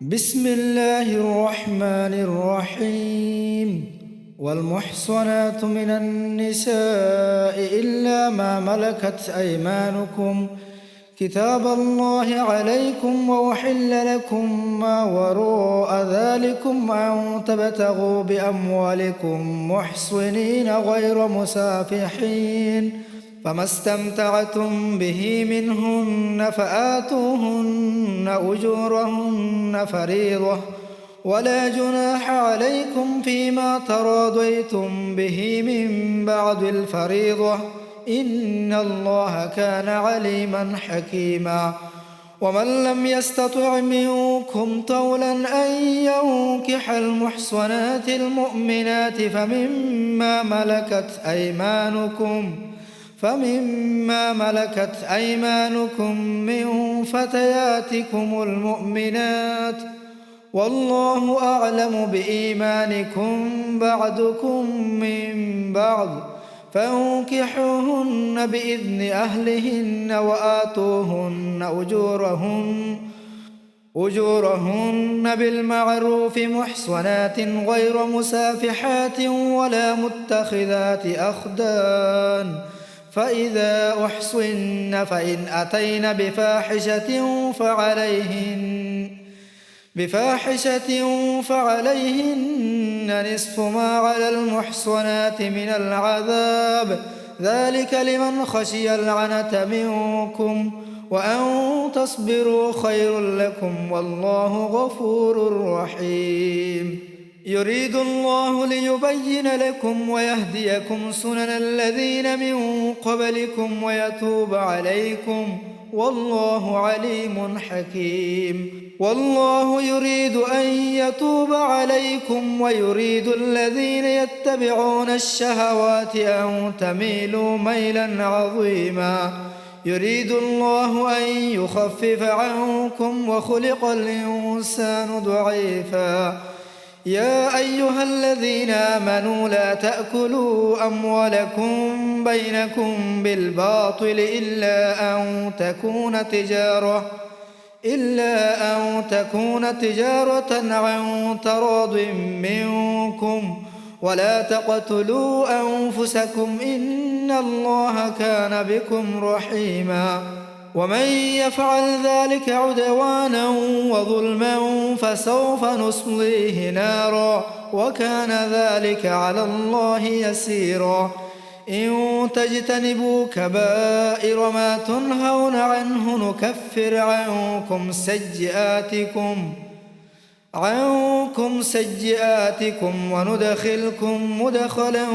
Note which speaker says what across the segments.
Speaker 1: بسم الله الرحمن الرحيم. والمحصنات من النساء إلا ما ملكت أيمانكم كتاب الله عليكم، وأحل لكم ما وراء ذلكم أن تبتغوا بأموالكم محصنين غير مسافحين، فما استمتعتم به منهن فآتوهن أجورهن فريضة، ولا جناح عليكم فيما تراضيتم به من بعد الفريضة، إن الله كان عليما حكيما. ومن لم يستطع منكم طولا أن ينكح المحصنات المؤمنات فمما ملكت أيمانكم من فتياتكم المؤمنات، والله أعلم بإيمانكم بعضكم من بعض، فانكحوهن بإذن أهلهن وآتوهن أجورهن بالمعروف محصنات غير مسافحات ولا متخذات أخدان، فإذا أحصن فإن أتين بفاحشة فعليهن نصف ما على المحصنات من العذاب، ذلك لمن خشي العنة منكم، وأن تصبروا خير لكم، والله غفور رحيم. يريد الله ليبين لكم ويهديكم سنن الذين من قبلكم ويتوب عليكم، والله عليم حكيم. والله يريد أن يتوب عليكم ويريد الذين يتبعون الشهوات أن تميلوا ميلا عظيما. يريد الله أن يخفف عنكم وخلق الإنسان ضعيفا. يا أيها الذين آمنوا لا تأكلوا أموالكم بينكم بالباطل إلا أن تكون تجارة عن تراض منكم، ولا تقتلوا أنفسكم إن الله كان بكم رحيما. ومن يفعل ذلك عدوانا وظلما فسوف نصليه نارا، وكان ذلك على الله يسيرا. إن تجتنبوا كبائر ما تنهون عنه نكفر عنكم سيئاتكم وندخلكم مدخلا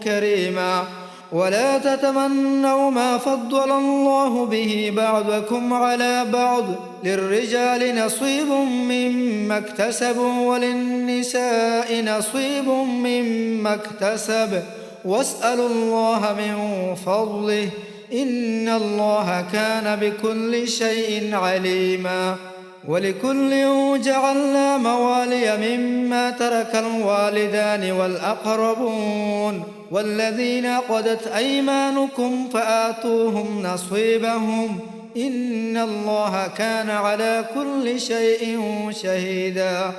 Speaker 1: كريما. ولا تتمنوا ما فضل الله به بعضكم على بعض، للرجال نصيب مما اكتسبوا وللنساء نصيب مما اكتسب، واسألوا الله من فضله إن الله كان بكل شيء عليما. ولكل جعلنا موالي مما ترك الوالدان والأقربون والذين عقدت أيمانكم فآتوهم نصيبهم، إن الله كان على كل شيء شهيدا.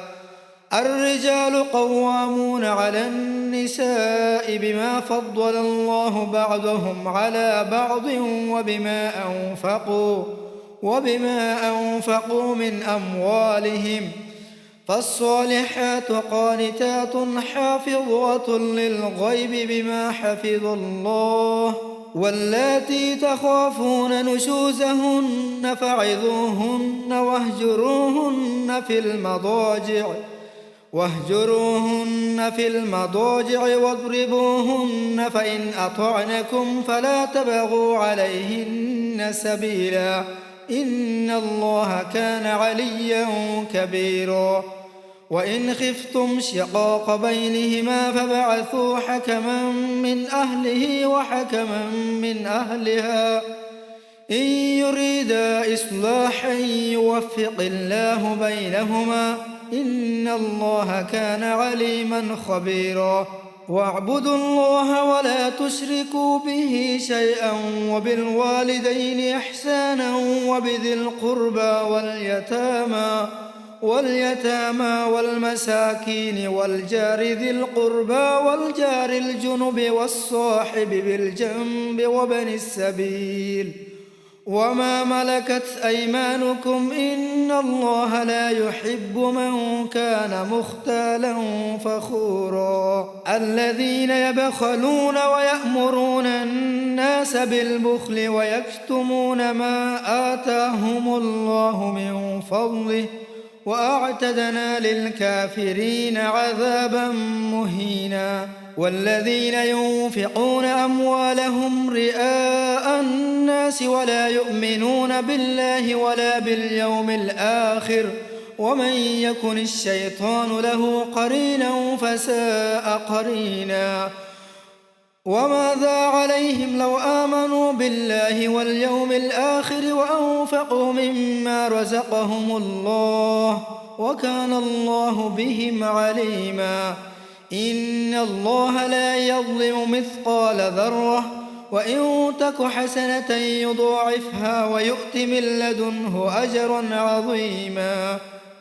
Speaker 1: الرجال قوامون على النساء بما فضل الله بعضهم على بعض وبما أنفقوا من أموالهم، فالصالحات قانتات حافظات للغيب بما حفظ الله. واللاتي تخافون نشوزهن فعظوهن واهجروهن في المضاجع واضربوهن، فإن أطعنكم فلا تبغوا عليهن سبيلا، إن الله كان عليا كبيرا. وإن خفتم شقاق بينهما فبعثوا حكما من أهله وحكما من أهلها إن يريدا إصلاحا يوفق الله بينهما، إن الله كان عليما خبيرا. واعبدوا الله ولا تشركوا به شيئا وبالوالدين إحسانا وبذي القربى واليتامى والمساكين والجار ذي القربى والجار الجنب والصاحب بالجنب وابن السبيل وما ملكت أيمانكم إن الله لا يحب من كان مختالا فخورا الذين يبخلون ويأمرون الناس بالبخل ويكتمون ما آتاهم الله من فضله وأعتدنا للكافرين عذابا مهينا والذين ينفقون أموالهم رئاء الناس ولا يؤمنون بالله ولا باليوم الآخر ومن يكن الشيطان له قرينا فساء قرينا وماذا عليهم لو آمنوا بالله واليوم الآخر وأنفقوا مما رزقهم الله وكان الله بهم عليما إن الله لا يظلم مثقال ذرة وإن تك حسنة يضاعفها ويؤت من لدنه أجرا عظيما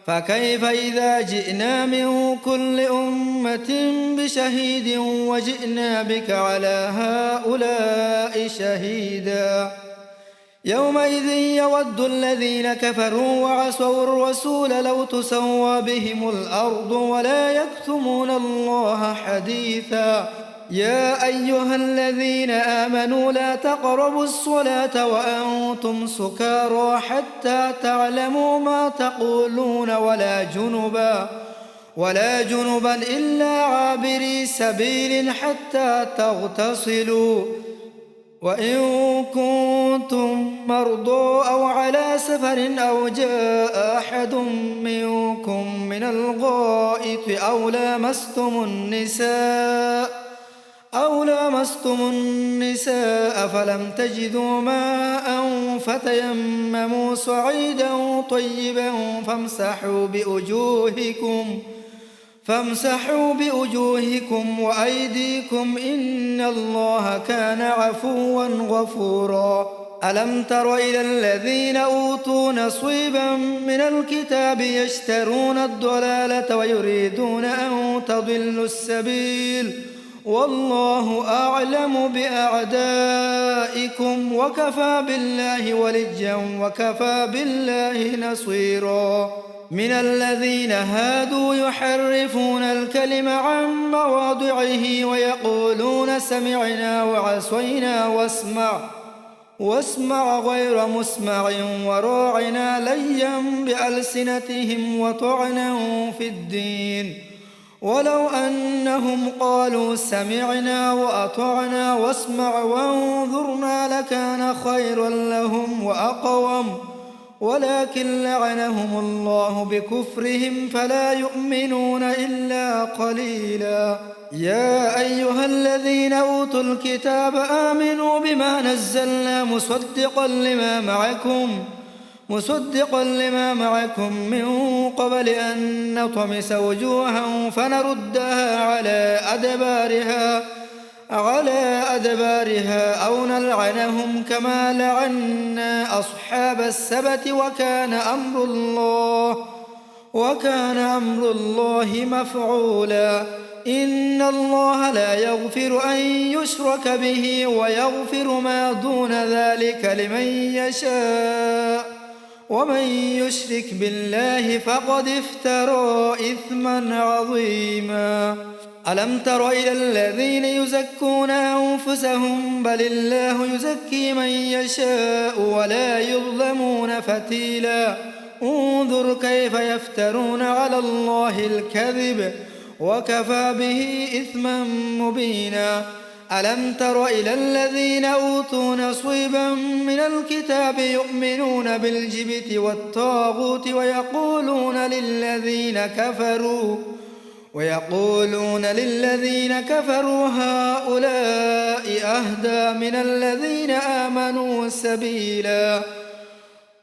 Speaker 1: فكيف إذا جئنا من كل أمة بشهيد وجئنا بك على هؤلاء شهيدا يومئذ يود الذين كفروا وعصوا الرسول لو تسوى بهم الأرض ولا يكتمون الله حديثا يا أيها الذين آمنوا لا تقربوا الصلاة وأنتم سكارى حتى تعلموا ما تقولون ولا جنبا إلا عابري سبيل حتى تغتسلوا وإن كنتم مرضى أو على سفر أو جاء أحد منكم من الغائط أو لامستم النساء فلم تجدوا ماء فتيمموا صعيدا طيبا فامسحوا بوجوهكم وأيديكم إن الله كان عفوا غفورا ألم تر إلى الذين أوتوا نصيبا من الكتاب يشترون الضلالة ويريدون أن تضلوا السبيل والله أعلم بأعدائكم وكفى بالله وليا وكفى بالله نصيرا من الذين هادوا يحرفون الكلم عن مواضعه ويقولون سمعنا وعصينا واسمع غير مسمع وراعنا ليا بألسنتهم وطعنا في الدين ولو أنهم قالوا سمعنا وأطعنا واسمع وانظرنا لكان خيرا لهم وأقوم ولكن لعنهم الله بكفرهم فلا يؤمنون إلا قليلا يا أيها الذين أوتوا الكتاب آمنوا بما نزلنا مصدقا لما معكم من قبل أن نطمس وجوها فنردها على أدبارها أو نلعنهم كما لعنا أصحاب السبت وكان أمر الله مفعولا إن الله لا يغفر أن يشرك به ويغفر ما دون ذلك لمن يشاء ومن يشرك بالله فقد افترى إثما عظيما ألم تر إلى الذين يزكون أنفسهم بل الله يزكي من يشاء ولا يظلمون فتيلا انظر كيف يفترون على الله الكذب وكفى به إثما مبينا ألم تر إلى الذين أوتوا نصيبا من الكتاب يؤمنون بالجبت والطاغوت ويقولون للذين كفروا هؤلاء أهدى من الذين آمنوا سبيلا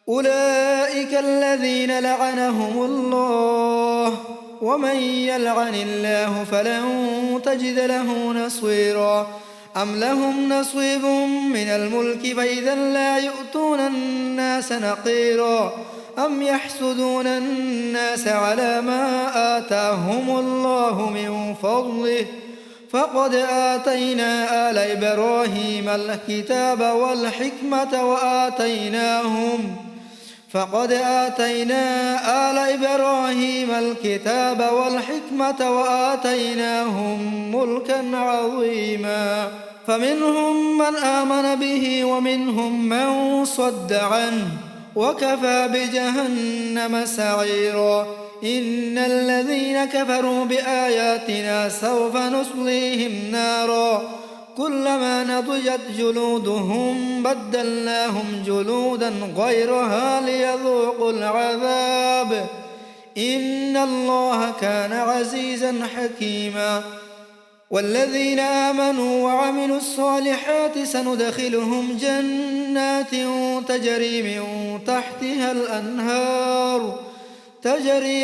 Speaker 1: أولئك الذين لعنهم الله ومن يلعن الله فلن تجد له نصيرا أم لهم نصيب من الملك فإذا لا يؤتون الناس نقيرا أم يحسدون الناس على ما آتاهم الله من فضله فقد آتينا آل إبراهيم الكتاب والحكمة وآتيناهم ملكا عظيما فمنهم من آمن به ومنهم من صد عنه وكفى بجهنم سعيرا إن الذين كفروا بآياتنا سوف نصليهم نارا كلما نضجت جلودهم بدلناهم جلودا غيرها ليذوقوا العذاب إن الله كان عزيزا حكيما والذين آمنوا وعملوا الصالحات سندخلهم جنات تجري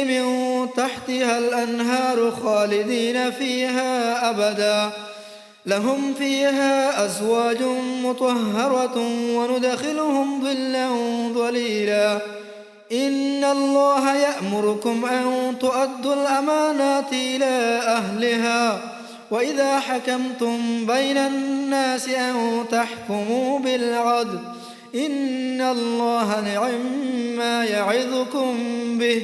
Speaker 1: من تحتها الأنهار خالدين فيها أبدا لهم فيها أزواج مطهرة وندخلهم ظلا ظليلا إن الله يأمركم أن تؤدوا الأمانات إلى أهلها وإذا حكمتم بين الناس أن تحكموا بالعدل إن الله نعم يعظكم به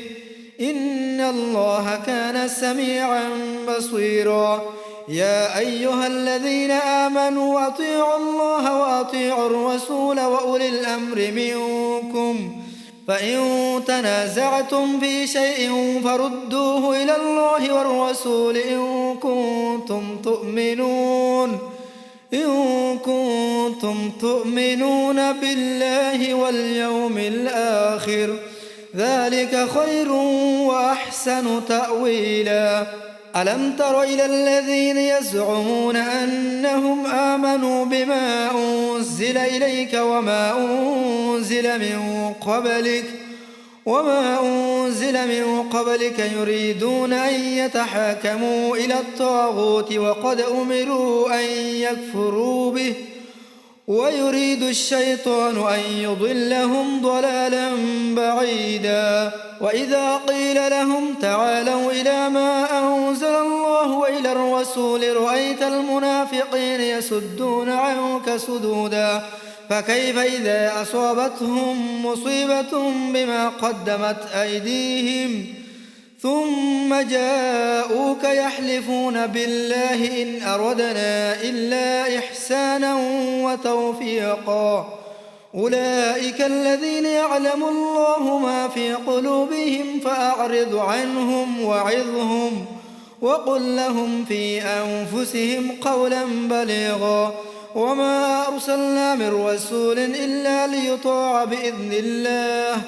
Speaker 1: إن الله كان سميعا بصيرا يا أيها الذين آمنوا أطيعوا الله وأطيعوا الرسول وأولي الأمر منكم فإن تنازعتم في شيء فردوه إلى الله والرسول إن كنتم تؤمنون بالله واليوم الآخر ذلك خير وأحسن تأويلا ألم تر إلى الذين يزعمون أنهم آمنوا بما أنزل إليك وما أنزل من قبلك يريدون أن يتحاكموا إلى الطاغوت وقد أمروا أن يكفروا به ويريد الشيطان أن يضلهم ضلالا بعيدا وإذا قيل لهم تعالوا إلى ما أنزل الله وإلى الرسول رأيت المنافقين يصدون عنك صدودا فكيف إذا أصابتهم مصيبة بما قدمت أيديهم ثم جاءوك يحلفون بالله إن أردنا إلا إحسانا وتوفيقا أولئك الذين يعلم الله ما في قلوبهم فأعرض عنهم وعظهم وقل لهم في أنفسهم قولا بليغا وما أرسلنا من رسول إلا ليطاع بإذن الله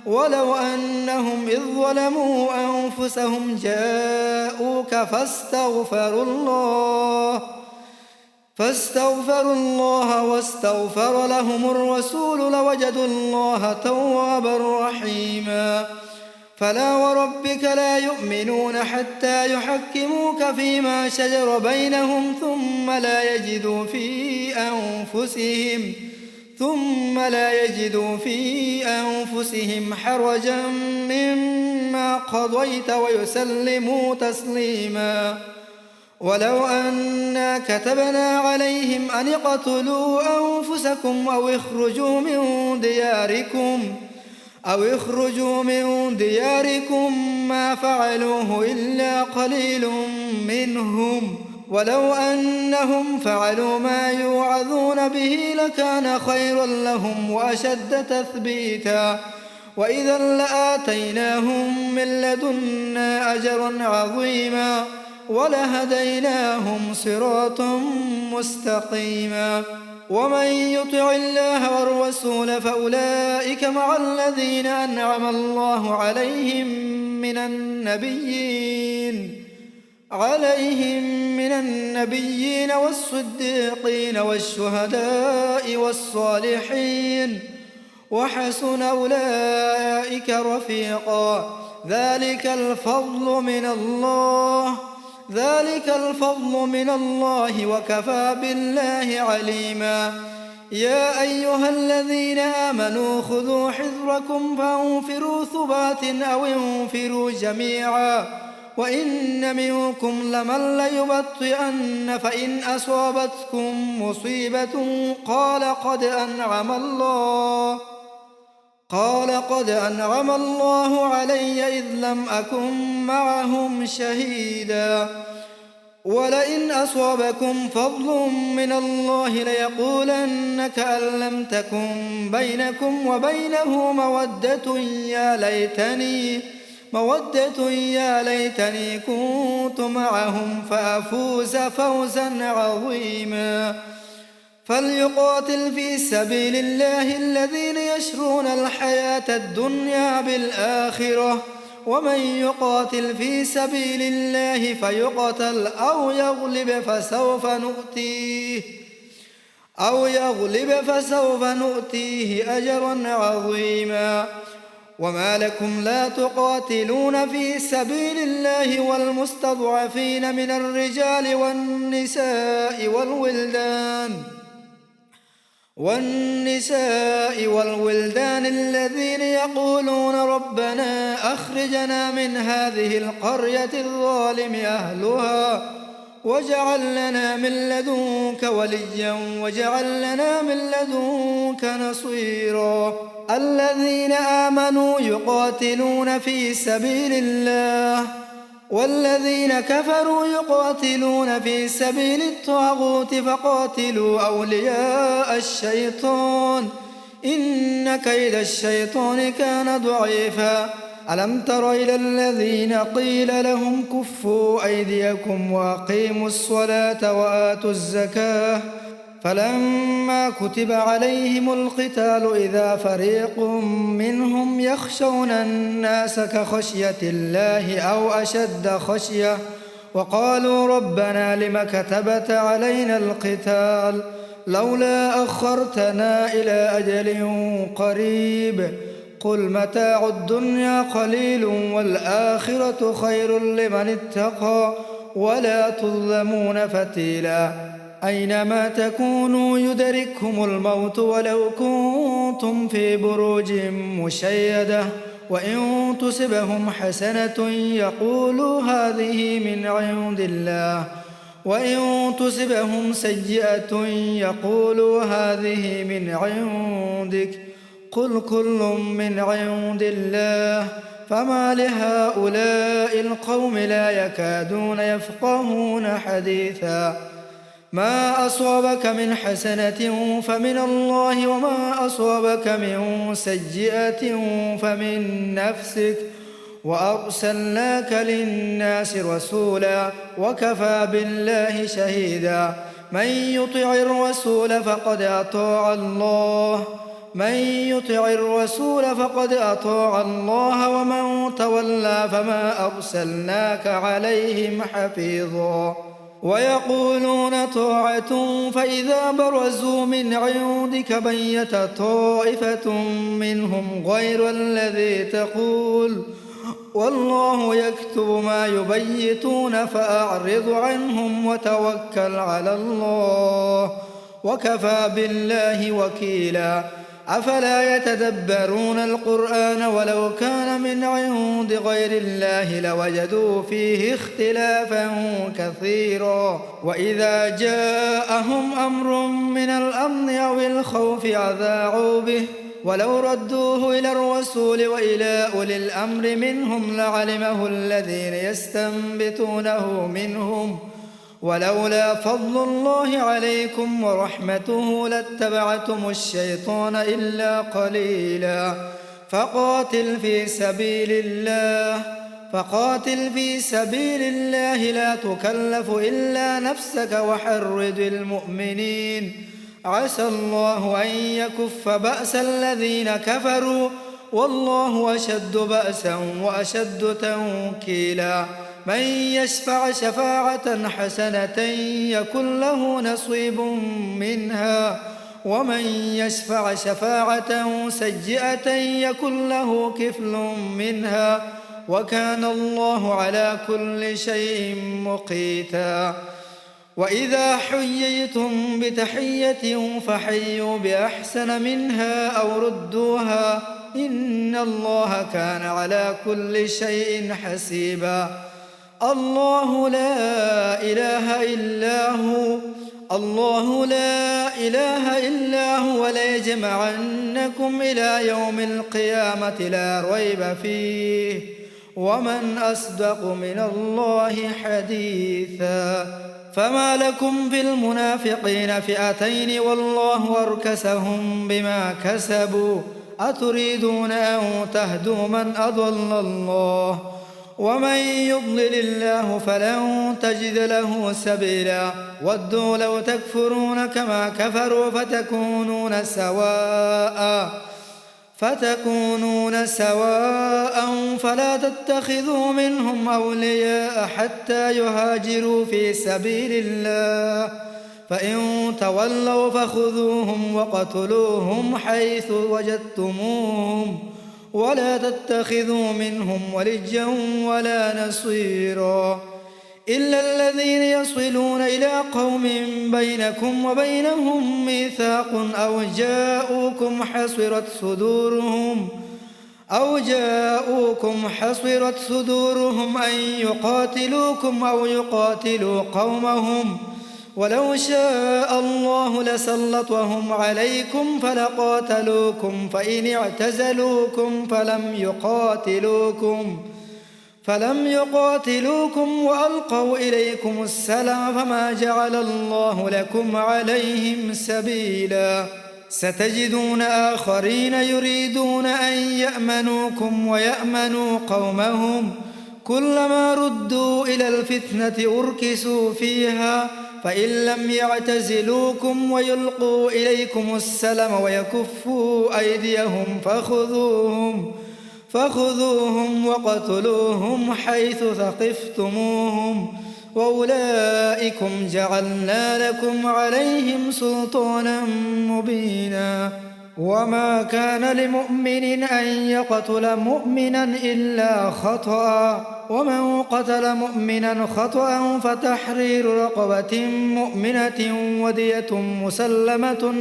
Speaker 1: ولو أنهم إذ ظلموا أنفسهم جاءوك فاستغفروا الله واستغفر لهم الرسول لوجدوا الله توابا رحيما فلا وربك لا يؤمنون حتى يحكموك فيما شجر بينهم ثم لا يجدوا في أنفسهم حرجا مما قضيت ويسلموا تسليما ولو أنا كتبنا عليهم أن اقتلوا أنفسكم أو اخرجوا من دياركم ما فعلوه إلا قليل منهم ولو أنهم فعلوا ما يوعظون به لكان خيرا لهم وأشد تثبيتا وإذا لآتيناهم من لدنا أجرا عظيما ولهديناهم صراطا مستقيما ومن يطع الله والرسول فأولئك مع الذين أنعم الله عليهم من النبيين والصديقين والشهداء والصالحين وحسن أولئك رفيقا ذلك الفضل من الله وكفى بالله عليما يا أيها الذين آمنوا خذوا حذركم فانفروا ثبات أو انفروا جميعا وإن منكم لمن ليبطئن فإن أصابتكم مصيبة قال قد أنعم الله علي إذ لم أكن معهم شهيدا ولئن أصابكم فضل من الله ليقولن كأن لم تكن بينكم وبينه مودة يا ليتني كنت معهم فأفوز فوزا عظيما فليقاتل في سبيل الله الذين يشرون الحياة الدنيا بالآخرة ومن يقاتل في سبيل الله فيقتل أو يغلب فسوف نؤتيه أجرا عظيما وما لكم لا تقاتلون في سبيل الله والمستضعفين من الرجال والنساء والولدان الذين يقولون ربنا أخرجنا من هذه القرية الظالم أهلها واجعل لنا من لدنك وليا واجعل لنا من لدنك نصيرا الذين آمنوا يقاتلون في سبيل الله والذين كفروا يقاتلون في سبيل الطاغوت فقاتلوا أولياء الشيطان إن كيد الشيطان كان ضعيفا ألم تر إلى الذين قيل لهم كفوا أيديكم وأقيموا الصلاة وآتوا الزكاة فلما كتب عليهم القتال إذا فريق منهم يخشون الناس كخشية الله أو أشد خشية وقالوا ربنا لم كتبت علينا القتال لولا أخرتنا إلى أجل قريب قل متاع الدنيا قليل والآخرة خير لمن اتقى ولا تظلمون فتيلا أينما تكونوا يدرككم الموت ولو كنتم في بروج مشيدة وإن تصبهم حسنة يقولوا هذه من عند الله وإن تصبهم سيئة يقولوا هذه من عندك قل كل من عند الله فما لهؤلاء القوم لا يكادون يفقهون حديثا ما أصابك من حسنة فمن الله وما أصابك من سيئة فمن نفسك وأرسلناك للناس رسولا وكفى بالله شهيدا من يطع الرسول فقد أطاع الله ومن تولى فما أرسلناك عليهم حفيظا ويقولون طاعة فإذا برزوا من عندك بيت طائفة منهم غير الذي تقول والله يكتب ما يبيتون فأعرض عنهم وتوكل على الله وكفى بالله وكيلا أفلا يتدبرون القرآن ولو كان من عند غير الله لوجدوا فيه اختلافا كثيرا وإذا جاءهم أمر من الأمن أو الخوف أذاعوا به ولو ردوه إلى الرسول وإلى أولي الأمر منهم لعلمه الذين يستنبطونه منهم ولولا فضل الله عليكم ورحمته لاتبعتم الشيطان إلا قليلا فقاتل في سبيل الله لا تكلف إلا نفسك وحرض المؤمنين عسى الله أن يكف بأس الذين كفروا والله أشد بأسا وأشد تنكيلا من يشفع شفاعة حسنة يكن له نصيب منها ومن يشفع شفاعة سيئة يكن له كفل منها وكان الله على كل شيء مقيتا وإذا حييتم بتحية فحيوا بأحسن منها أو ردوها إن الله كان على كل شيء حسيبا. الله لا إله إلا هو ليجمعنكم إلى يوم القيامة لا ريب فيه ومن أصدق من الله حديثا. فما لكم في المنافقين فئتين والله أركسهم بما كسبوا أتريدون أن تهدوا من أضل الله ومن يضلل الله فلن تجد له سبيلا. ودوا لو تكفرون كما كفروا فتكونون سواء فلا تتخذوا منهم أولياء حتى يهاجروا في سبيل الله فإن تولوا فخذوهم وقتلوهم حيث وجدتموهم ولا تتخذوا منهم وليا ولا نصيرا إلا الذين يصلون إلى قوم بينكم وبينهم ميثاق أو جاءوكم حصرت صدورهم أن يقاتلوكم أو يقاتلوا قومهم ولو شاء الله لسلطهم عليكم فلقاتلوكم فإن اعتزلوكم فلم يقاتلوكم وألقوا إليكم السلام فما جعل الله لكم عليهم سبيلا. ستجدون آخرين يريدون أن يأمنوكم ويأمنوا قومهم كلما ردوا إلى الفتنة أركسوا فيها فإن لم يعتزلوكم ويلقوا إليكم السلام ويكفوا أيديهم فخذوهم وقتلوهم حيث ثقفتموهم وأولئكم جعلنا لكم عليهم سلطانا مبينا. وما كان لمؤمن أن يقتل مؤمنا إلا خطأ ومن قتل مؤمنا خطأ فتحرير رقبة مؤمنة ودية مسلمة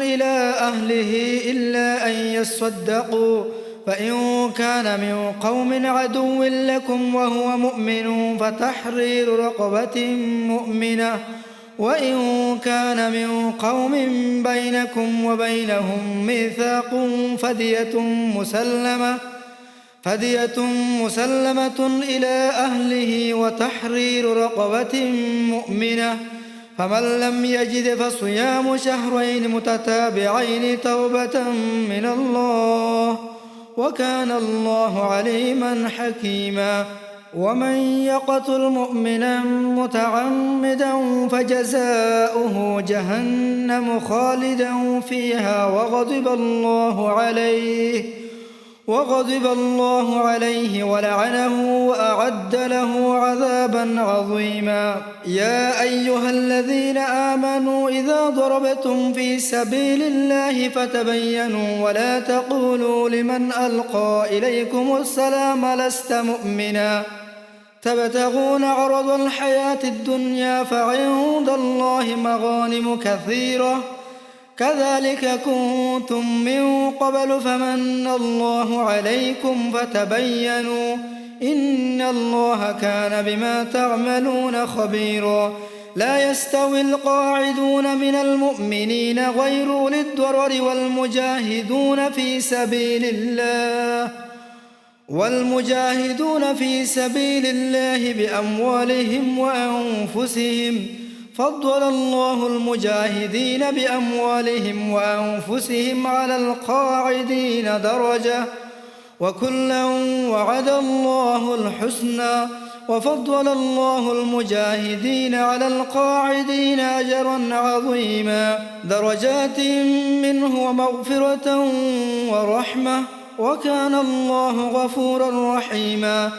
Speaker 1: إلى أهله إلا أن يصدقوا فإن كان من قوم عدو لكم وهو مؤمن فتحرير رقبة مؤمنة وإن كان من قوم بينكم وبينهم ميثاق فدية مسلمة إلى أهله وتحرير رقبة مؤمنة فمن لم يجد فصيام شهرين متتابعين توبة من الله وكان الله عليما حكيما. ومن يقتل مؤمنا متعمدا فجزاؤه جهنم خالدا فيها وغضب الله عليه ولعنه وأعد له عذابا عظيما. يا أيها الذين آمنوا إذا ضربتم في سبيل الله فتبينوا ولا تقولوا لمن ألقى إليكم السلام لست مؤمنا تبتغون عرض الحياة الدنيا فعند الله مغانم كثيرة كذلك كنتم من قبل فمن الله عليكم فتبينوا إن الله كان بما تعملون خبيرا. لا يستوي القاعدون من المؤمنين غير أولي الضرر والمجاهدون في سبيل الله بأموالهم وأنفسهم فضل الله المجاهدين بأموالهم وأنفسهم على القاعدين درجة وكلا وعد الله الحسنى وفضل الله المجاهدين على القاعدين أجرا عظيما درجات منه ومغفرة ورحمة وكان الله غفورا رحيما.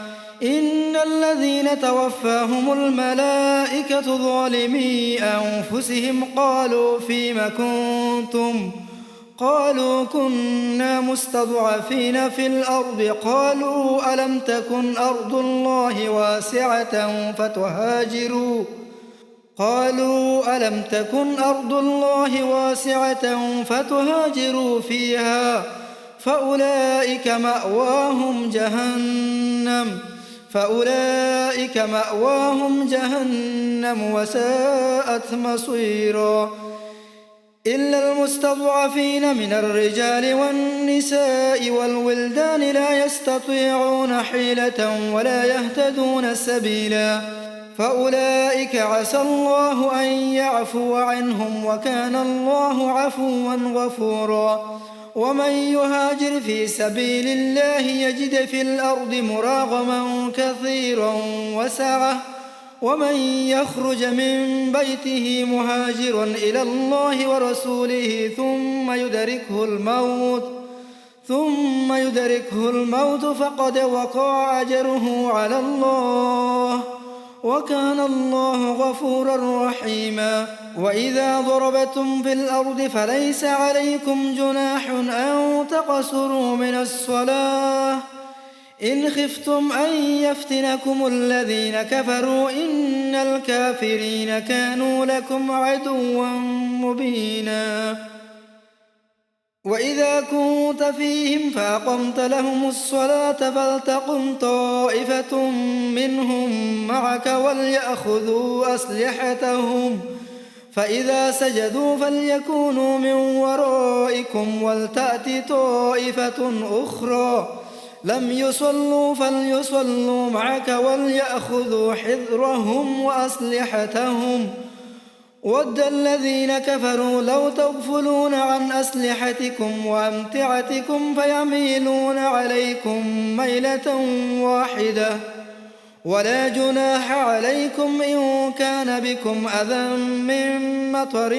Speaker 1: إن الذين توفاهم الملائكة ظالمي أنفسهم قالوا فيم كنتم قالوا كنا مستضعفين في الأرض قالوا ألم تكن أرض الله واسعة فتهاجروا فيها فأولئك مأواهم جهنم وساءت مصيرا إلا المستضعفين من الرجال والنساء والولدان لا يستطيعون حيلة ولا يهتدون سبيلا فأولئك عسى الله أن يعفو عنهم وكان الله عفوا غفورا ومن يهاجر في سبيل الله يجد في الأرض مراغما كثيرا وسعة ومن يخرج من بيته مهاجرا إلى الله ورسوله ثم يدركه الموت فقد وقع أجره على الله وكان الله غفورا رحيما وإذا ضربتم في الأرض فليس عليكم جناح أن تقصروا من الصلاة إن خفتم أن يفتنكم الذين كفروا إن الكافرين كانوا لكم عدوا مبينا وإذا كنت فيهم فأقمت لهم الصلاة فلتقم طائفة منهم معك وليأخذوا أسلحتهم فإذا سجدوا فليكونوا من ورائكم ولتأت طائفة أخرى لم يصلوا فليصلوا معك وليأخذوا حذرهم وأسلحتهم ود الذين كفروا لو تغفلون عن أسلحتكم وأمتعتكم فيميلون عليكم ميلة واحدة ولا جناح عليكم إن كان بكم أذى من مطر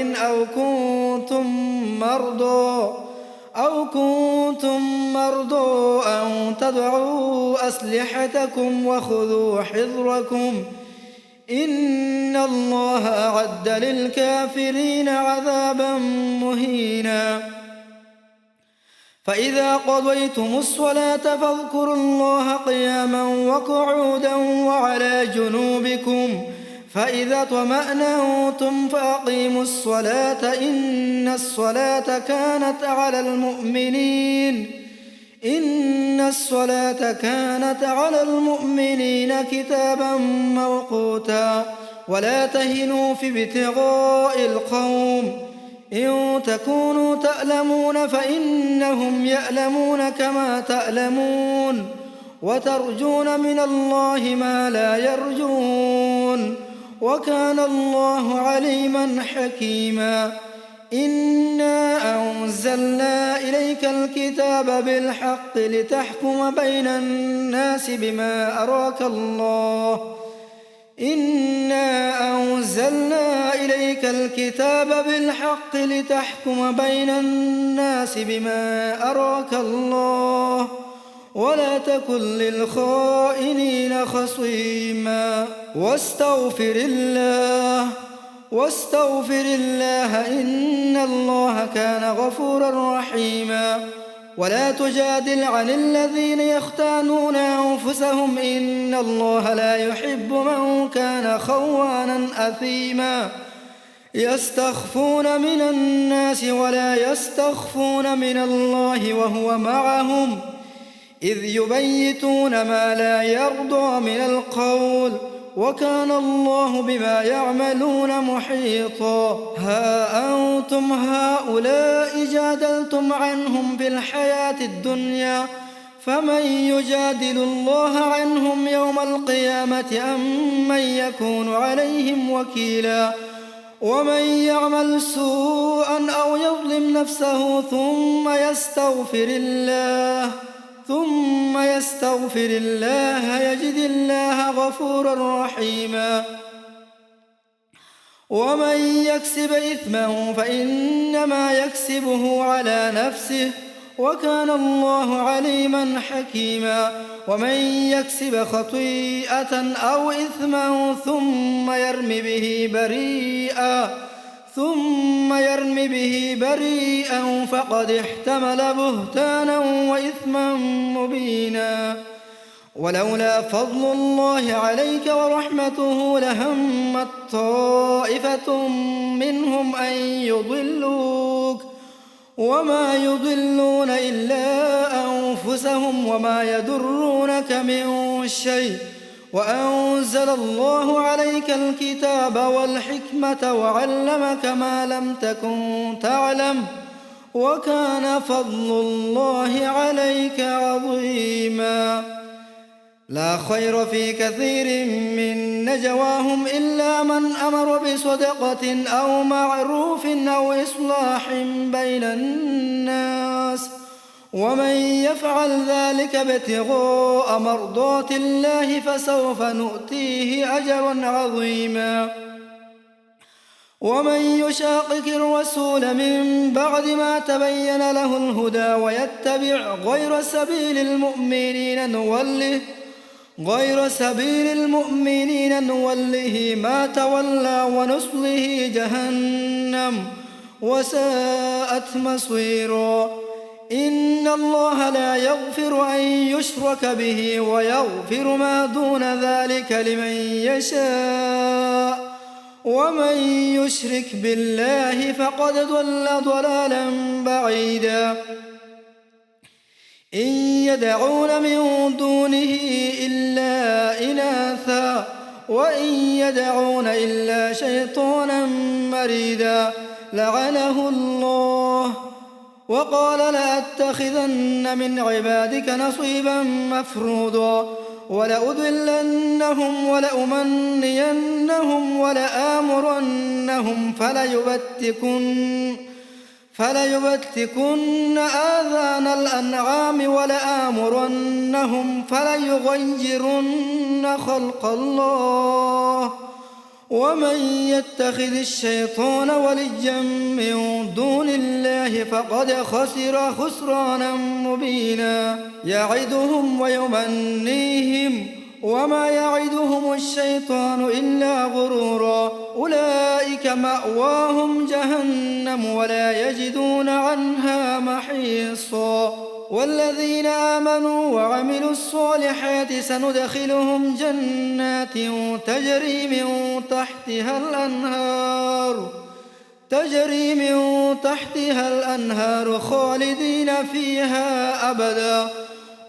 Speaker 1: أو كنتم مرضى أن تضعوا أسلحتكم وخذوا حذركم إن الله أعد للكافرين عذابا مهينا فإذا قضيتم الصلاة فاذكروا الله قياما وقعودا وعلى جنوبكم فإذا اطمأنتم فأقيموا الصلاة إن الصلاة كانت على المؤمنين كتابا موقوتا ولا تهنوا في ابتغاء القوم إن تكونوا تألمون فإنهم يألمون كما تألمون وترجون من الله ما لا يرجون وكان الله عليما حكيما إنا أنزلنا إليك الكتاب بالحق لتحكم بين الناس بما أراك الله ولا تكن للخائنين خصيما واستغفر الله إن الله كان غفورا رحيما ولا تجادل عن الذين يختانون أنفسهم إن الله لا يحب من كان خوانا أثيما يستخفون من الناس ولا يستخفون من الله وهو معهم إذ يبيتون ما لا يرضى من القول وكان الله بما يعملون محيطا ها أنتم هؤلاء جادلتم عنهم في الحياة الدنيا فمن يجادل الله عنهم يوم القيامة أم من يكون عليهم وكيلا ومن يعمل سوءا أو يظلم نفسه ثم يستغفر الله يجد الله غفورا رحيما ومن يكسب إثما فإنما يكسبه على نفسه وكان الله عليما حكيما ومن يكسب خطيئة أو إثما ثم يرم به بريئا ثم يرم به بريئا فقد احتمل بهتانا وإثما مبينا. ولولا فضل الله عليك ورحمته لهمت طائفة منهم أن يضلوك وما يضلون إلا أنفسهم وما يضرونك من شيء، وأنزل الله عليك الكتاب والحكمة وعلمك ما لم تكن تعلم، وكان فضل الله عليك عظيما. لا خير في كثير من نجواهم إلا من أمر بصدقة أو معروف أو إصلاح بين الناس، ومن يفعل ذلك ابتغاء مرضات الله فسوف نؤتيه أجرا عظيما. ومن يشاقق الرسول من بعد ما تبين له الهدى ويتبع غير سبيل المؤمنين نوله ما تولى ونصله جهنم وساءت مصيرا. إن الله لا يغفر أن يشرك به ويغفر ما دون ذلك لمن يشاء، ومن يشرك بالله فقد ضل ضلالا بعيدا. إن يدعون من دونه إلا إناثا وإن يدعون إلا شيطانا مريدا لعنه الله، وقال لأتخذن من عبادك نصيبا مفروضا ولأضلنهم ولأمنينهم ولآمرنهم فليبتكن آذان الأنعام ولآمرنهم فليغيرن خلق الله. ومن يتخذ الشيطان وليا من دون الله فقد خسر خسرانا مبينا. يعدهم ويمنيهم وما يعدهم الشيطان إلا غرورا. أولئك مأواهم جهنم ولا يجدون عنها محيصا. والذين آمنوا وعملوا الصالحات سندخلهم جنات تجري من تحتها الأنهار خالدين فيها أبدا،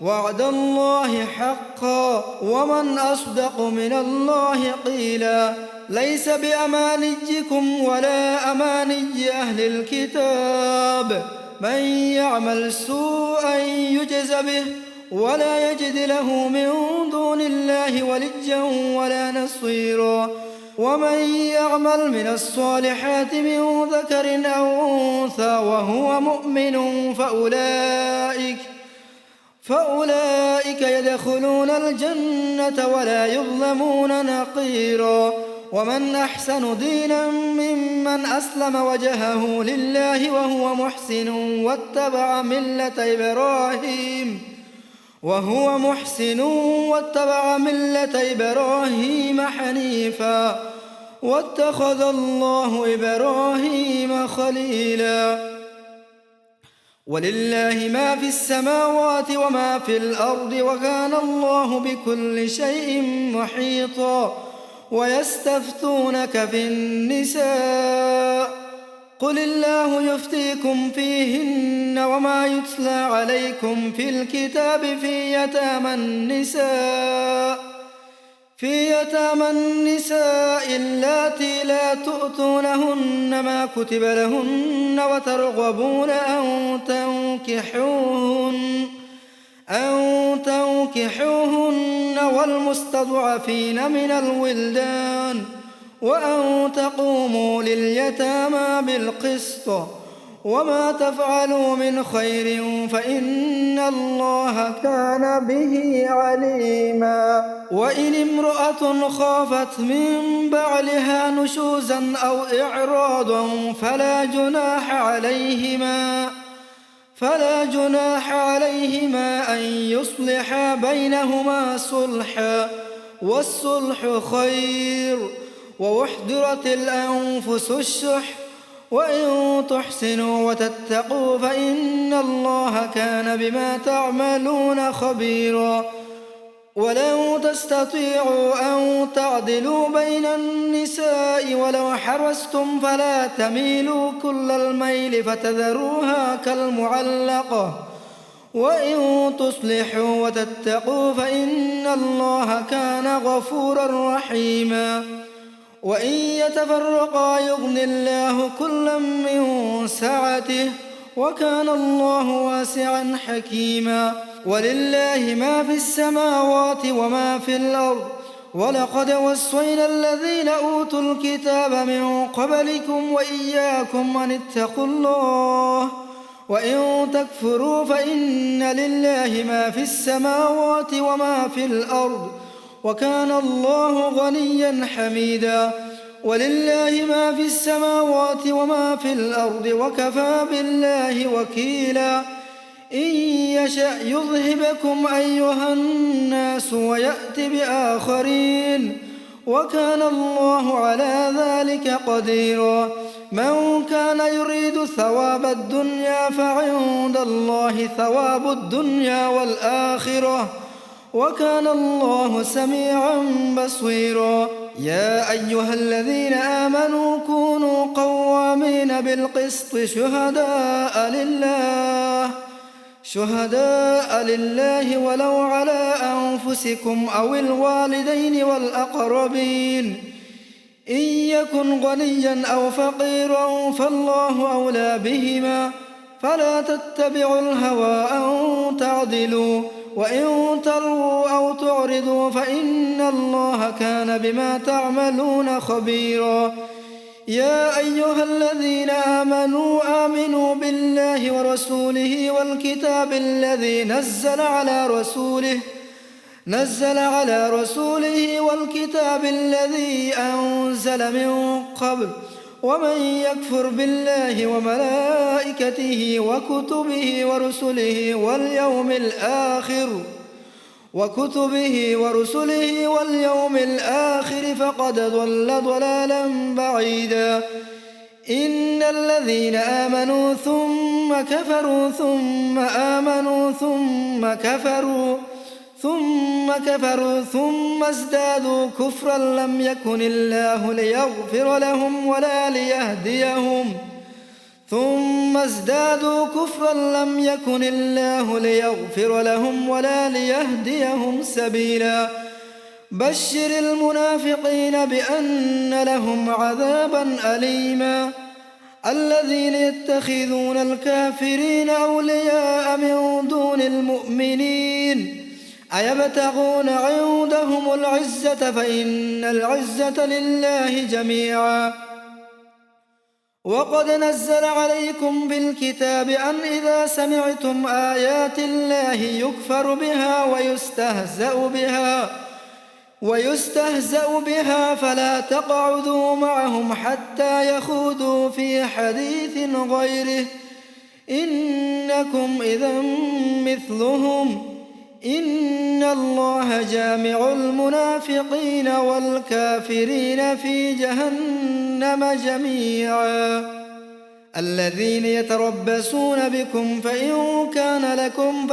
Speaker 1: وعد الله حقا، ومن أصدق من الله قيلا. ليس بأمانيكم ولا أماني أهل الكتاب، من يعمل سوءا يجز به ولا يجد له من دون الله وليا ولا نصيرا. ومن يعمل من الصالحات من ذكر أو أنثى وهو مؤمن فأولئك يدخلون الجنة ولا يظلمون نقيرا. ومن أحسن دينا ممن أسلم وجهه لله وهو محسن واتبع ملة إبراهيم حنيفا واتخذ الله إبراهيم خليلا. ولله ما في السماوات وما في الأرض وكان الله بكل شيء محيطا. ويستفتونك في النساء قل الله يفتيكم فيهن وما يتلى عليكم في الكتاب في يتامى النساء اللاتي لا تؤتونهن ما كتب لهن وترغبون أن تنكحوهن والمستضعفين من الولدان وأن تقوموا لليتامى بالقسط، وما تفعلوا من خير فإن الله كان به عليما. وإن امرأة خافت من بعلها نشوزا أو إعراضا فلا جناح عليهما أن يصلحا بينهما صلحا، والصلح خير. وأحضرت الأنفس الشح وإن تحسنوا وتتقوا فإن الله كان بما تعملون خبيرا. ولن تستطيعوا أن تعدلوا بين النساء ولو حرصتم فلا تميلوا كل الميل فتذروها كالمعلقة. وإن تصلحوا وتتقوا فإن الله كان غفورا رحيما. وإن يتفرقا يغن الله كلا من سعته وكان الله واسعا حكيما. ولله ما في السماوات وما في الأرض ولقد وصينا الذين أوتوا الكتاب من قبلكم وإياكم أن اتقوا الله. وإن تكفروا فإن لله ما في السماوات وما في الأرض وكان الله غنيا حميدا. ولله ما في السماوات وما في الأرض وكفى بالله وكيلا. إن يشأ يذهبكم أيها الناس ويأت بآخرين وكان الله على ذلك قديرا. من كان يريد ثواب الدنيا فعند الله ثواب الدنيا والآخرة وكان الله سميعا بصيرا. يا أيها الذين آمنوا كونوا قوامين بالقسط شهداء لله ولو على أنفسكم أو الوالدين والأقربين. إن يكن غنيا أو فقيرا فالله أولى بهما فلا تتبعوا الهوى أن تعدلوا. وإن تلووا أو تعرضوا فإن الله كان بما تعملون خبيرا. يا أيها الذين آمنوا بالله ورسوله والكتاب الذي نزل على رسوله والكتاب الذي أنزل من قبل. ومن يكفر بالله وملائكته وكتبه واليوم الآخر فقد ضل ضلالا بعيدا. إن الذين آمنوا ثم كفروا ثم آمنوا ثم كفروا ثم ازدادوا كفرا لم يكن الله ليغفر لهم ولا ليهديهم سبيلا. بشر المنافقين بأن لهم عذابا أليما. الذين يتخذون الكافرين أولياء من دون المؤمنين أيبتغون عندهم العزة فإن العزة لله جميعا. وقد نزل عليكم بالكتاب أن إذا سمعتم آيات الله يكفر بها ويستهزأ بها فلا تقعدوا معهم حتى يخوضوا في حديث غيره إنكم إذا مثلهم. إن الله جامع المنافقين والكافرين في جهنم جميعا. الذين يتربصون بكم فإن كان لكم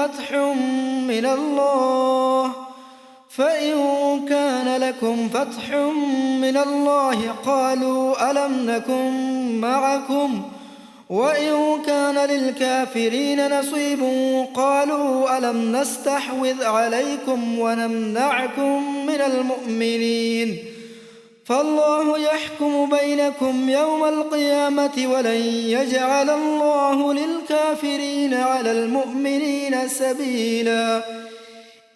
Speaker 1: فتح من الله قالوا ألم نكن معكم وإن كان للكافرين نصيب قالوا ألم نستحوذ عليكم ونمنعكم من المؤمنين فالله يحكم بينكم يوم القيامة ولن يجعل الله للكافرين على المؤمنين سبيلا.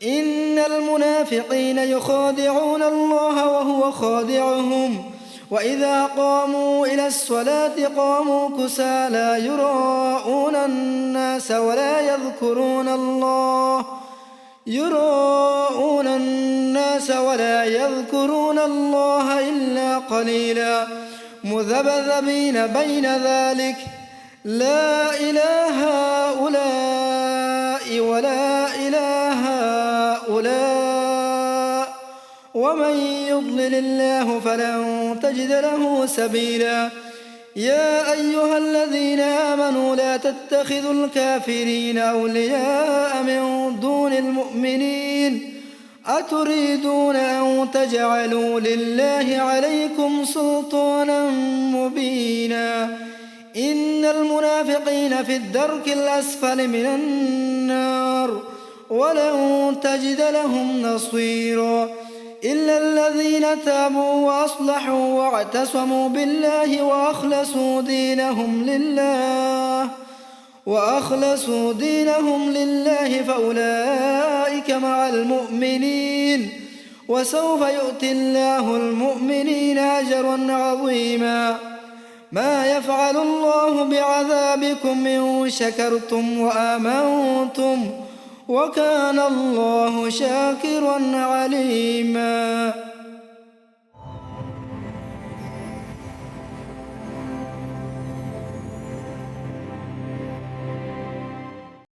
Speaker 1: إن المنافقين يخادعون الله وهو خادعهم وإذا قاموا إلى الصلاة قاموا كسى لا يراءون الناس ولا يذكرون الله إلا قليلا مذبذبين بين ذلك لا إله هؤلاء ولا إله هؤلاء ومن يضلل الله فلن تجد له سبيلا. يا أيها الذين آمنوا لا تتخذوا الكافرين أولياء من دون المؤمنين أتريدون أن تجعلوا لله عليكم سلطانا مبينا إن المنافقين في الدرك الأسفل من النار ولن تجد لهم نصيرا إلا الذين تابوا وأصلحوا واعتصموا بالله وأخلصوا دينهم لله فأولئك مع المؤمنين وسوف يؤتي الله المؤمنين أجرا عظيما ما يفعل الله بعذابكم إن شكرتم وآمنتم وكان الله شاكرا عليما